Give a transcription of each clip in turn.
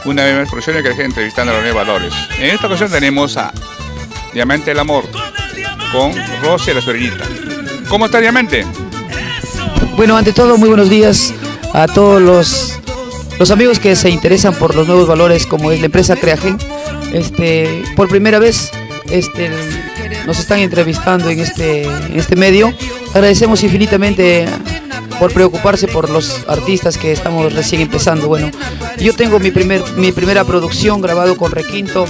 Una vez más, profesor que dejé entrevistando a los nuevos valores. En esta ocasión tenemos a Diamante del Amor con Rosy la Sobrinita. ¿Cómo está Diamante? Bueno, ante todo, muy buenos días a todos los amigos que se interesan por los nuevos valores, como es la empresa Creagen. Por primera vez nos están entrevistando en este medio. Agradecemos infinitamente por preocuparse por los artistas que estamos recién empezando. Bueno, yo tengo mi primera producción grabado con Requinto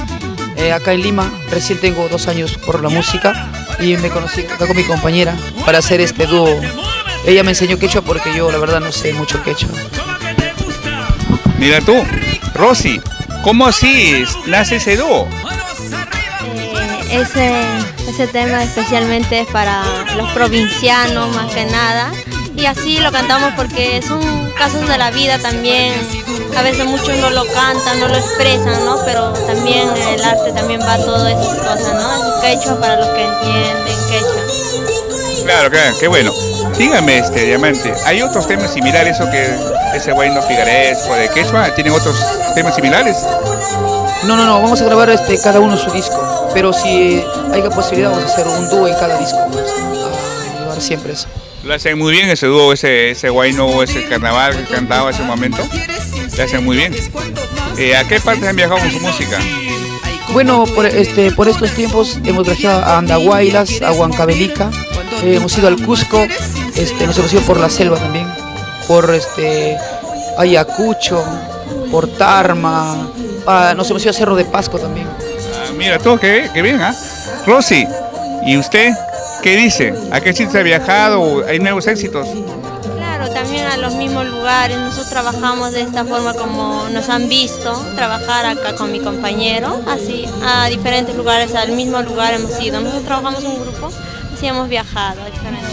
acá en Lima. Recién tengo 2 años por la música y me conocí acá con mi compañera para hacer este dúo. Ella me enseñó quechua porque yo la verdad no sé mucho quechua. Mira tú, Rosy, ¿cómo así nace ese dúo? Ese tema especialmente es para los provincianos más que nada, y así lo cantamos porque son casos de la vida también. A veces muchos no lo cantan, no lo expresan, ¿no? Pero también en el arte también va todas esas cosas, ¿no? Es quechua para los que entienden quechua. Claro, qué bueno. Dígame, Diamante, ¿hay otros temas similares o que ese guayno figaresco de quechua? ¿Tienen otros temas similares? No, vamos a grabar cada uno su disco, pero si hay la posibilidad vamos a hacer un dúo en cada disco, a llevar siempre eso. Lo hacen muy bien ese dúo, ese guayno, ese carnaval que cantaba hace un momento. Lo hacen muy bien. ¿A qué partes han viajado con su música? Bueno, por estos tiempos hemos viajado a Andahuaylas, a Huancavelica, hemos ido al Cusco, nos hemos ido por la selva también, por Ayacucho, por Tarma, nos hemos ido a Cerro de Pasco también. Mira tú, qué bien, ¿ah? Rosy, ¿y usted qué dice? ¿A qué sitios ha viajado? ¿Hay nuevos éxitos? Claro, también a los mismos lugares. Nosotros trabajamos de esta forma como nos han visto trabajar acá con mi compañero, así a diferentes lugares, al mismo lugar hemos ido. Nosotros trabajamos en un grupo, así hemos viajado a diferentes.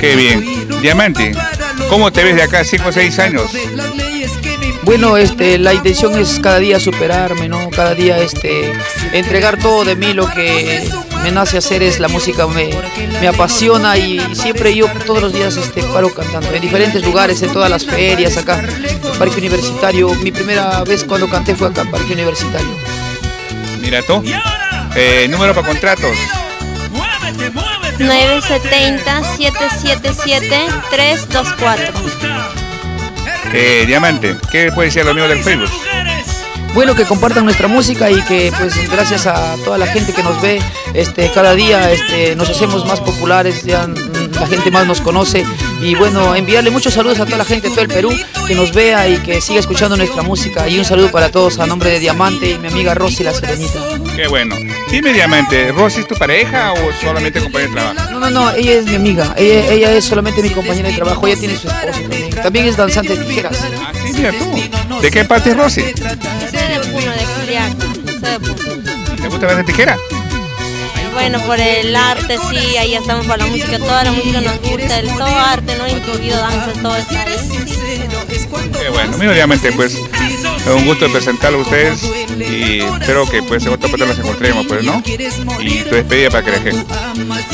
Qué bien. Diamante, ¿cómo te ves de acá 5 o 6 años? Bueno, la intención es cada día superarme, ¿no? Cada día entregar todo de mí. Lo que me nace hacer es la música, me apasiona, y siempre yo todos los días paro cantando en diferentes lugares, en todas las ferias, acá en el Parque Universitario. Mi primera vez cuando canté fue acá en Parque Universitario. Mira tú, número para contratos. 970-777-324. Diamante, ¿qué puede decir lo mío del Facebook? Bueno, que compartan nuestra música y que pues gracias a toda la gente que nos ve cada día nos hacemos más populares, ya la gente más nos conoce, y bueno, enviarle muchos saludos a toda la gente de todo el Perú que nos vea y que siga escuchando nuestra música, y un saludo para todos a nombre de Diamante y mi amiga Rosy la Serenita. Qué bueno. Dime, Diamante, ¿Rosy es tu pareja o solamente compañera de trabajo? No, ella es mi amiga, ella es solamente mi compañera de trabajo, ella tiene su esposo también es danzante de tijeras. Ah, sí, mira tú. ¿De qué parte es Rosy? Soy de Puno, de Juliaca, soy de Puno. ¿Te gusta vender tijera? Bueno, por el arte sí, ahí estamos por la música, toda la música nos gusta, todo arte, ¿no? Incluido danza, todo está ahí. Qué bueno, mira, obviamente pues es un gusto presentarlo a ustedes y espero que pues en otra parte nos encontremos, pues, ¿no? Y tu despedida para Creagen.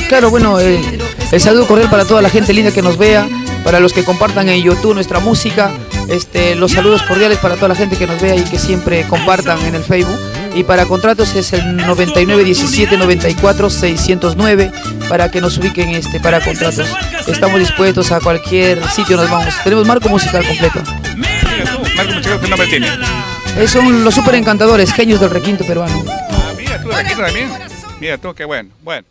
Claro, bueno, el saludo cordial para toda la gente linda que nos vea, para los que compartan en YouTube nuestra música, los saludos cordiales para toda la gente que nos vea y que siempre compartan en el Facebook. Y para contratos es el 9917-94-609 para que nos ubiquen para contratos. Estamos dispuestos a cualquier sitio, nos vamos. Tenemos marco musical completo. Mira tú, marco musical, ¿qué nombre tiene? Son los super encantadores, genios del requinto peruano. Mira tú, Requinto también. Mira tú, qué bueno. Bueno.